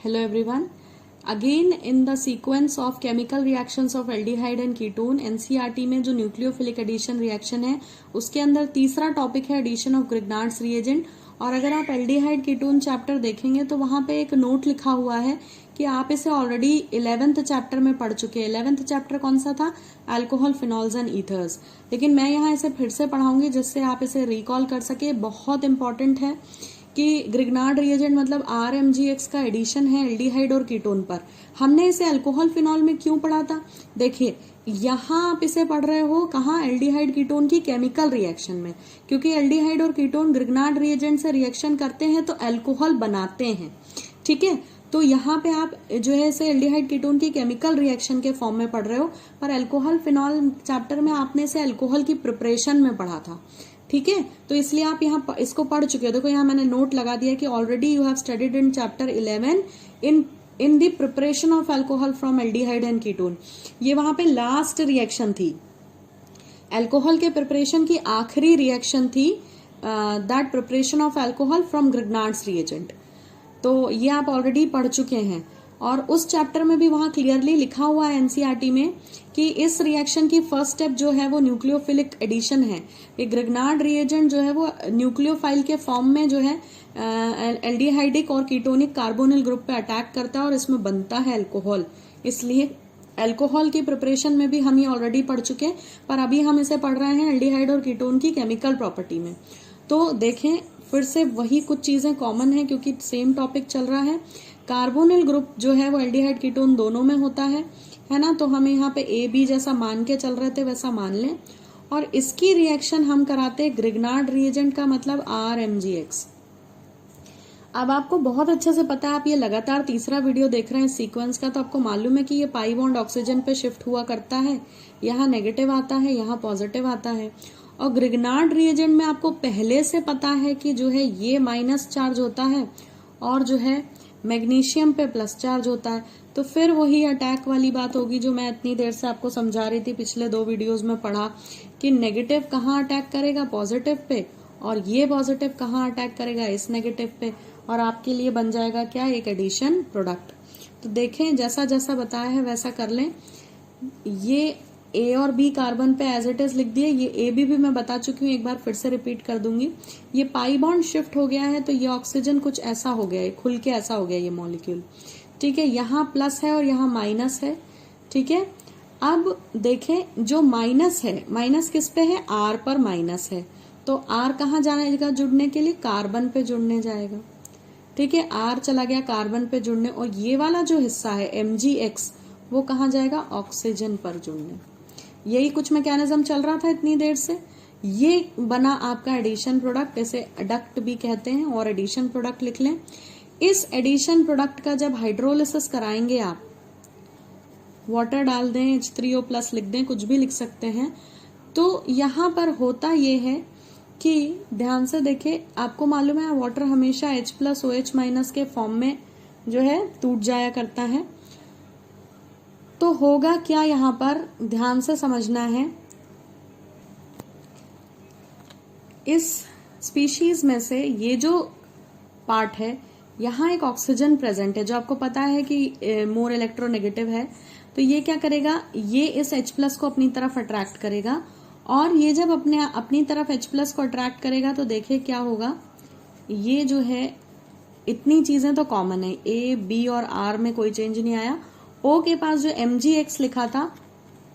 Hello everyone. Again in the sequence of chemical reactions of aldehyde and ketone, NCERT में जो nucleophilic addition reaction है उसके अंदर तीसरा टॉपिक है एडिशन ऑफ ग्रिग्नार्ड्स रिएजेंट। और अगर आप एल्डिहाइड कीटोन चैप्टर देखेंगे तो वहां पे एक नोट लिखा हुआ है कि आप इसे ऑलरेडी 11th चैप्टर में पढ़ चुके हैं। 11th चैप्टर कौन सा था? Alcohol, phenols and ethers. लेकिन मैं यहाँ इसे फिर से पढ़ाऊंगी जिससे आप इसे रिकॉल कर सके। बहुत इंपॉर्टेंट है कि ग्रिग्नार्ड रिएजेंट मतलब RMGX का एडिशन है एल्डिहाइड और कीटोन पर। हमने इसे अल्कोहल फिनॉल में क्यों पढ़ा था? देखिए यहाँ आप इसे पढ़ रहे हो कहाँ? एल्डिहाइड कीटोन की केमिकल रिएक्शन में, क्योंकि एल्डिहाइड और कीटोन ग्रिग्नार्ड रिएजेंट से रिएक्शन करते हैं तो अल्कोहल बनाते हैं। ठीक है, तो यहाँ पे आप जो है इसे एल्डिहाइड कीटोन की केमिकल रिएक्शन के फॉर्म में पढ़ रहे हो, पर अल्कोहल फिनॉल चैप्टर में आपने इसे अल्कोहल की प्रिपरेशन में पढ़ा था। ठीक है, तो इसलिए आप यहाँ इसको पढ़ चुके हो। देखो यहाँ मैंने नोट लगा दिया कि already you have studied in chapter 11 in the preparation of alcohol from aldehyde and ketone. ये वहां पे लास्ट रिएक्शन थी, अल्कोहल के प्रिपरेशन की आखिरी रिएक्शन थी, that preparation of alcohol from Grignard's reagent. तो ये आप ऑलरेडी पढ़ चुके हैं और उस चैप्टर में भी वहां क्लियरली लिखा हुआ है NCERT में कि इस रिएक्शन की फर्स्ट स्टेप जो है वो न्यूक्लियोफिलिक एडिशन है। ये ग्रिग्नार्ड रिएजेंट जो है वो न्यूक्लियोफाइल के फॉर्म में जो है एल्डिहाइडिक और कीटोनिक कार्बोनिल ग्रुप पे अटैक करता है और इसमें बनता है अल्कोहल। इसलिए अल्कोहल की प्रिपरेशन में भी हम ये ऑलरेडी पढ़ चुके हैं, पर अभी हम इसे पढ़ रहे हैं एल्डिहाइड और कीटोन की केमिकल प्रॉपर्टी में। तो देखें फिर से वही कुछ चीजें कॉमन है क्योंकि सेम टॉपिक चल रहा है। कार्बोनिल ग्रुप जो है वो एल्डिहाइड कीटोन दोनों में होता है ना। तो हमें यहाँ पे AB जैसा मान के चल रहे थे वैसा मान लें, और इसकी रिएक्शन हम कराते ग्रिग्नार्ड रिएजेंट का मतलब RMGX। अब आपको बहुत अच्छे से पता है, आप ये लगातार तीसरा वीडियो देख रहे हैं सीक्वेंस का, तो आपको मालूम है कि ये पाई बॉन्ड ऑक्सीजन पे शिफ्ट हुआ करता है। यहाँ नेगेटिव आता है, यहाँ पॉजिटिव आता है। और ग्रिग्नार्ड रिएजेंट में आपको पहले से पता है कि जो है ये माइनस चार्ज होता है और जो है मैग्नीशियम पे प्लस चार्ज होता है। तो फिर वही अटैक वाली बात होगी जो मैं इतनी देर से आपको समझा रही थी, पिछले 2 वीडियोस में पढ़ा कि नेगेटिव कहाँ अटैक करेगा? Positive pay. और ये पॉजिटिव कहाँ अटैक करेगा? इस नेगेटिव पे। और आपके लिए बन जाएगा क्या? एक एडिशन प्रोडक्ट। तो देखें जैसा जैसा बताया है वैसा कर लें। ये A और B कार्बन पे एज इट इज लिख दिए। ये AB भी मैं बता चुकी हूँ, एक बार फिर से रिपीट कर दूंगी। ये पाई बॉन्ड शिफ्ट हो गया है तो ये ऑक्सीजन कुछ ऐसा हो गया है, खुल के ऐसा हो गया ये मॉलिक्यूल। ठीक है, यहाँ प्लस है और यहाँ माइनस है। ठीक है, अब देखें जो माइनस है, माइनस किस पे है? R पर माइनस है। तो R कहाँ जाएगा जुड़ने के लिए? कार्बन पे जुड़ने जाएगा। ठीक है, R चला गया कार्बन पे जुड़ने, और ये वाला जो हिस्सा है MgX वो कहाँ जाएगा? ऑक्सीजन पर जुड़ने। यही कुछ मैकेनिज्म चल रहा था इतनी देर से। ये बना आपका एडिशन प्रोडक्ट, इसे एडक्ट भी कहते हैं, और एडिशन प्रोडक्ट लिख लें। इस एडिशन प्रोडक्ट का जब हाइड्रोलिसिस कराएंगे आप, वाटर डाल दें, H3O+ लिख दें, कुछ भी लिख सकते हैं। तो यहाँ पर होता ये है कि ध्यान से देखें, आपको मालूम है वाटर हमेशा H+OH- के फॉर्म में जो है टूट जाया करता है। तो होगा क्या यहाँ पर? ध्यान से समझना है। इस स्पीशीज में से ये जो पार्ट है, यहाँ एक ऑक्सीजन प्रेजेंट है जो आपको पता है कि मोर इलेक्ट्रोनेगेटिव है। तो ये क्या करेगा? ये इस H+ को अपनी तरफ अट्रैक्ट करेगा, और ये जब अपनी तरफ H+ को अट्रैक्ट करेगा तो देखिए क्या होगा। ये जो है इतनी चीजें तो कॉमन है, A, B और R में कोई चेंज नहीं आया। O के पास जो MgX लिखा था,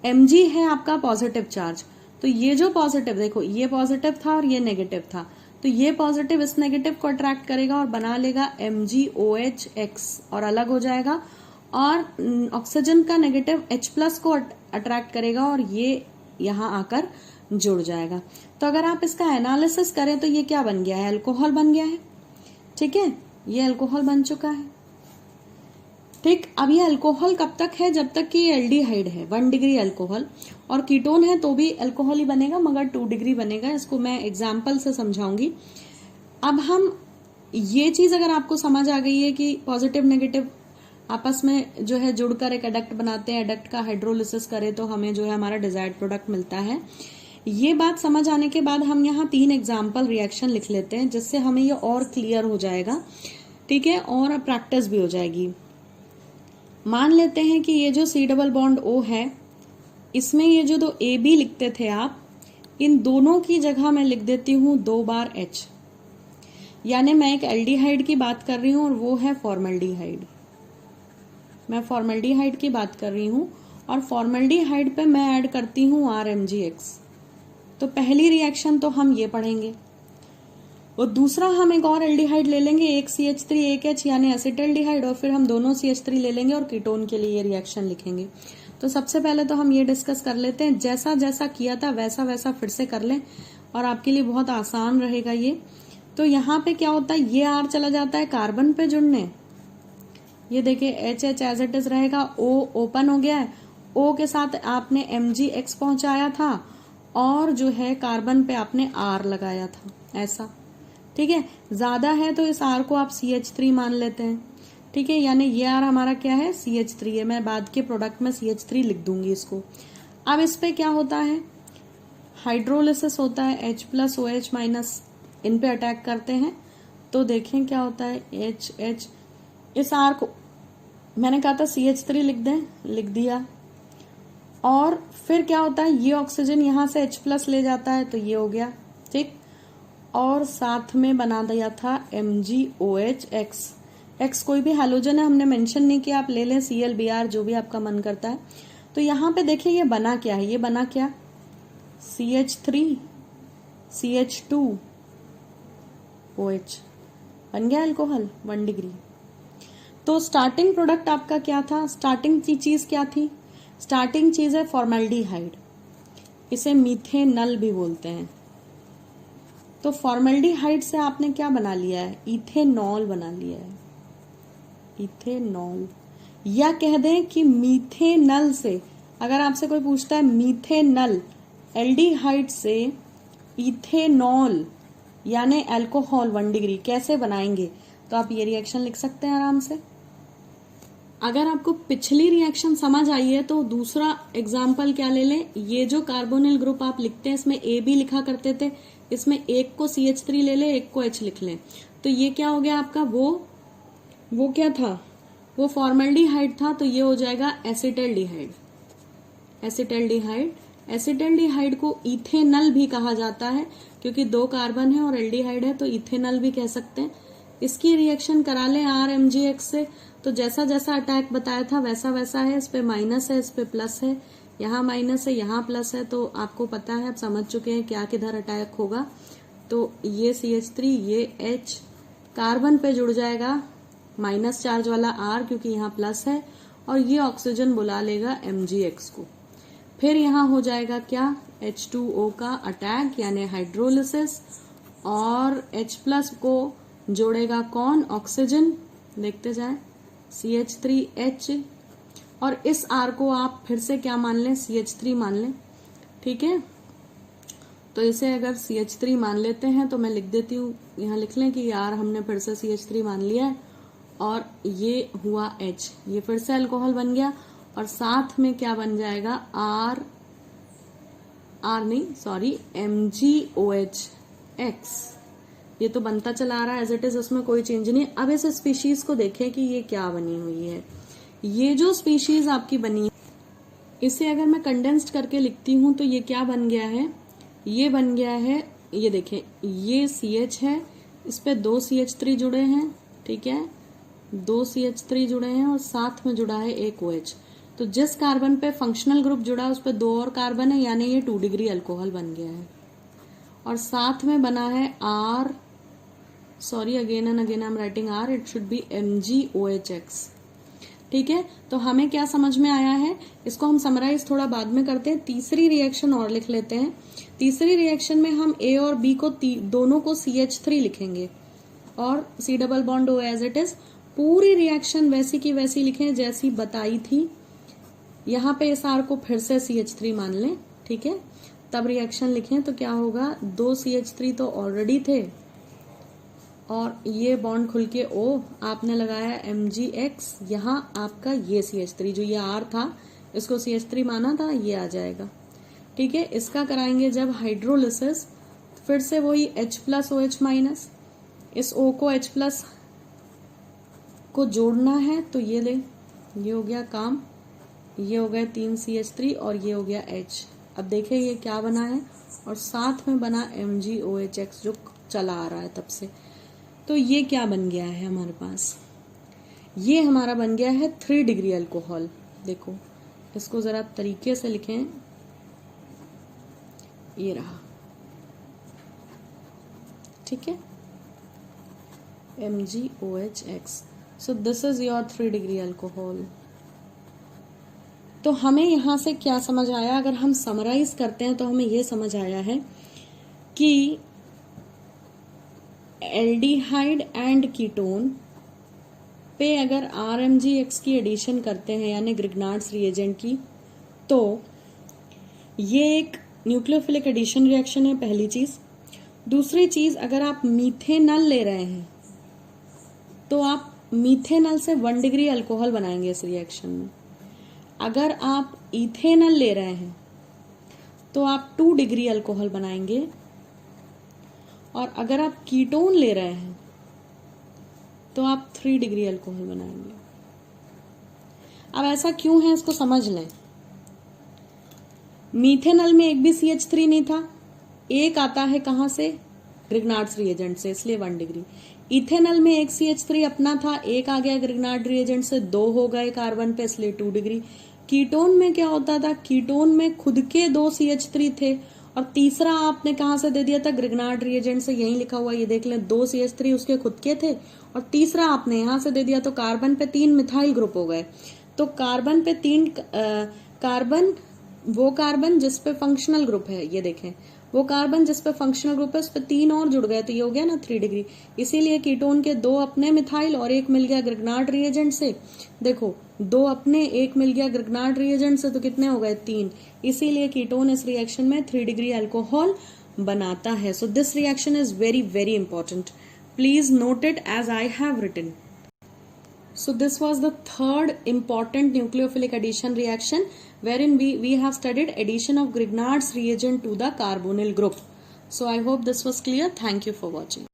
Mg है आपका पॉजिटिव चार्ज। तो ये जो पॉजिटिव, देखो ये पॉजिटिव था और ये नेगेटिव था, तो ये पॉजिटिव इस नेगेटिव को अट्रैक्ट करेगा और बना लेगा MgOH और अलग हो जाएगा। और ऑक्सीजन का नेगेटिव H+ को अट्रैक्ट करेगा और ये यहाँ आकर जुड़ जाएगा। तो अगर आप इसका एनालिसिस करें तो ये क्या बन गया है? अल्कोहल बन गया है। ठीक है, ये अल्कोहल बन चुका है। ठीक, अब ये अल्कोहल कब तक है? जब तक कि ये एल्डिहाइड है, 1 डिग्री अल्कोहल, और कीटोन है तो भी अल्कोहल ही बनेगा मगर 2 डिग्री बनेगा। इसको मैं एग्जाम्पल से समझाऊंगी। अब हम ये चीज अगर आपको समझ आ गई है कि पॉजिटिव नेगेटिव आपस में जो है जुड़कर एक एडक्ट बनाते हैं, एडक्ट का हाइड्रोलिसिस करें तो हमें जो है हमारा डिजायर्ड प्रोडक्ट मिलता है। ये बात समझ आने के बाद हम यहाँ 3 एग्जाम्पल रिएक्शन लिख लेते हैं जिससे हमें ये और क्लियर हो जाएगा। ठीक है, और अब प्रैक्टिस भी हो जाएगी। मान लेते हैं कि ये जो C डबल बॉन्ड O है, इसमें ये जो दो AB लिखते थे आप, इन दोनों की जगह मैं लिख देती हूँ 2 बार H, यानी मैं एक एल्डिहाइड की बात कर रही हूँ और वो है फॉर्मल्डिहाइड। मैं फॉर्मल्डिहाइड की बात कर रही हूँ और फॉर्मल्डिहाइड पे मैं ऐड करती हूँ RMgX। तो पहली रिएक्शन तो हम ये पढ़ेंगे, और दूसरा हम एक और एल्डिहाइड ले लेंगे, एक CH3 एक H यानी एसिटल्डिहाइड, और फिर हम दोनों CH3 ले लेंगे और कीटोन के लिए ये रिएक्शन लिखेंगे। तो सबसे पहले तो हम ये डिस्कस कर लेते हैं, जैसा जैसा किया था वैसा वैसा फिर से कर लें और आपके लिए बहुत आसान रहेगा ये। तो यहाँ पे क्या होता है, ये R चला जाता है कार्बन पे जुड़ने, ये देखिए HH एज इट इज रहेगा, O ओपन हो गया है, O के साथ आपने MgX पहुंचाया था और जो है कार्बन पे आपने R लगाया था, ऐसा। ठीक है, ज्यादा है तो इस R को आप CH3 मान लेते हैं। ठीक है, यानी ये R हमारा क्या है, CH3 है। मैं बाद के प्रोडक्ट में CH3 लिख दूंगी इसको। अब इस पे क्या होता है, हाइड्रोलिसिस होता है, H+OH- इन पे अटैक करते हैं। तो देखें क्या होता है, HH, इस R को मैंने कहा था CH3 लिख दें, लिख दिया। और फिर क्या होता है, ये ऑक्सीजन यहां से H+ ले जाता है, तो ये हो गया, ठीक। और साथ में बना दिया था MgOH-X। X कोई भी हैलोजन है, हमने मेंशन नहीं किया, आप ले लें ClBr, जो भी आपका मन करता है। तो यहाँ पे देखिए ये बना क्या है, ये बना क्या, CH3 CH2 OH, बन गया अल्कोहल 1 डिग्री। तो स्टार्टिंग प्रोडक्ट आपका क्या था, स्टार्टिंग की चीज क्या थी, स्टार्टिंग चीज है फॉर्मल्डिहाइड, इसे मीथेनल भी बोलते हैं। तो फॉर्मल्डिहाइड से आपने क्या बना लिया है, इथेनॉल बना लिया है, इथेनॉल। या कह दें कि मीथेनल से, अगर आपसे कोई पूछता है मीथेनल, एल्डिहाइड से इथेनॉल यानी अल्कोहल 1 डिग्री कैसे बनाएंगे, तो आप ये रिएक्शन लिख सकते हैं आराम से। अगर आपको पिछली रिएक्शन समझ आई है तो दूसरा एग्जाम्पल क्या ले लें, ये जो कार्बोनिल ग्रुप आप लिखते हैं इसमें AB लिखा करते थे, इसमें एक को CH3 ले लें, एक को H लिख लें। तो ये क्या हो गया आपका, वो क्या था, वो फॉर्मल्डिहाइड था, तो ये हो जाएगा एसिटल्डिहाइड। एसिटल्डिहाइड, एसिटल्डिहाइड को इथेनल भी कहा जाता है क्योंकि 2 कार्बन है और एल्डिहाइड है, तो इथेनल भी कह सकते हैं। इसकी रिएक्शन करा लें RMgX से, तो जैसा जैसा अटैक बताया था वैसा वैसा है, इस पे माइनस है, इस पे प्लस है, यहाँ माइनस है, यहाँ प्लस है, तो आपको पता है, आप समझ चुके हैं क्या किधर अटैक होगा। तो ये CH3, ये H कार्बन पे जुड़ जाएगा, माइनस चार्ज वाला R क्योंकि यहाँ प्लस है, और ये ऑक्सीजन बुला लेगा MgX को। फिर यहाँ हो जाएगा क्या, H2O का अटैक यानी हाइड्रोलिसिस, और H+ को जोड़ेगा कौन, ऑक्सीजन, देखते जाए CH3H, और इस R को आप फिर से क्या मान लें, CH3 मान लें। ठीक है, तो इसे अगर CH3 मान लेते हैं तो मैं लिख देती हूँ, यहाँ लिख लें कि R हमने फिर से CH3 मान लिया है, और ये हुआ H, ये फिर से अल्कोहल बन गया, और साथ में क्या बन जाएगा, MgOH-X। ये तो बनता चला आ रहा है एज इट इज, उसमें कोई चेंज नहीं। अब इस स्पीशीज को देखें कि ये क्या बनी हुई है। ये जो स्पीशीज आपकी बनी है, इसे अगर मैं कंडेंस्ड करके लिखती हूं तो ये क्या बन गया है, ये बन गया है, ये देखें, ये CH है, इस पे 2 CH3 जुड़े हैं, ठीक है, 2 CH3 जुड़े हैं और साथ में जुड़ा है एक OH। तो जिस कार्बन पे फंक्शनल ग्रुप जुड़ा उस पे 2 और कार्बन है, यानी ये 2 डिग्री अल्कोहल बन गया है। और साथ में बना है again and again I am writing R, it should be MgOH-X। ठीक है, तो हमें क्या समझ में आया है, इसको हम समराइज थोड़ा बाद में करते हैं। तीसरी रिएक्शन और लिख लेते हैं। तीसरी रिएक्शन में हम A और B को दोनों को CH3 लिखेंगे और C double bond O as it is. पूरी रिएक्शन वैसी की वैसी लिखें जैसी बताई थी। यहाँ पे इस R को फिर से CH3 मान लें, ठीक है, तब रिएक्शन लिखें तो क्या होगा, 2 CH3 तो ऑलरेडी थे और ये बॉन्ड खुल के O, आपने लगाया MgX, यहाँ आपका ये CH3 जो ये R था इसको CH3 माना था, ये आ जाएगा। ठीक है, इसका कराएंगे जब हाइड्रोलिसिस, फिर से वही H+OH-, इस O को H+ को जोड़ना है तो ये ले, ये हो गया काम, ये हो गया 3CH3 और ये हो गया H। अब देखें ये क्या बना है और साथ में बना MgOH जो चला आ रहा है तब से। तो ये क्या बन गया है हमारे पास, ये हमारा बन गया है 3 डिग्री अल्कोहल। देखो इसको जरा तरीके से लिखें, ये रहा, ठीक है, MgOH। So this is your 3 degree alcohol. तो हमें यहां से क्या समझ आया, अगर हम समराइज करते हैं तो हमें यह समझ आया है कि एल्डिहाइड एंड कीटोन पे अगर RMgX की एडिशन करते हैं यानी ग्रिग्नार्ड्स रिएजेंट की, तो ये एक न्यूक्लियोफिलिक एडिशन रिएक्शन है, पहली चीज। दूसरी चीज, अगर आप मीथेनल ले रहे हैं तो आप मीथेनल से 1 डिग्री अल्कोहल बनाएंगे इस रिएक्शन में। अगर आप इथेनल ले रहे हैं तो आप 2 डिग्री अल्कोहल बनाएंगे, और अगर आप कीटोन ले रहे हैं तो आप 3 डिग्री अल्कोहल बनाएंगे। अब ऐसा क्यों है इसको समझ लें। मीथेनल में एक भी CH3 नहीं था, एक आता है कहां से, ग्रिग्नार्ड्स रिएजेंट से, इसलिए 1 डिग्री। इथेनल में एक CH3 अपना था, एक आ गया ग्रिग्नार्ड रिएजेंट से, 2 हो गए कार्बन पे, इसलिए 2 डिग्री। कीटोन में क्या होता था, कीटोन में खुद के 2 CH3 थे और तीसरा आपने कहां से दे दिया था, ग्रिग्नार्ड रिएजेंट से। यही लिखा हुआ, ये देख लें, 2 CH3 उसके खुद के थे और तीसरा आपने यहां से दे दिया, तो कार्बन पे 3 मिथाइल ग्रुप हो गए। तो कार्बन पे 3 कार्बन, वो कार्बन जिस पे फंक्शनल ग्रुप है, ये देखें, वो कार्बन जिस पे फंक्शनल ग्रुप है उस पे 3 और जुड़ गए, तो ये हो गया ना 3 डिग्री। इसीलिए कीटोन के 2 अपने मिथाइल और 1 मिल गया ग्रिग्नार्ड रिएजेंट से। देखो 2 अपने, 1 मिल गया ग्रिग्नार्ड रिएजेंट से, तो कितने हो गए, 3। इसीलिए कीटोन इस रिएक्शन में 3 डिग्री अल्कोहल बनाता है। So this reaction is very very important, please note it as I have written. So this was the third important nucleophilic addition reaction wherein we have studied addition of Grignard's reagent to the carbonyl group. So I hope this was clear. Thank you for watching.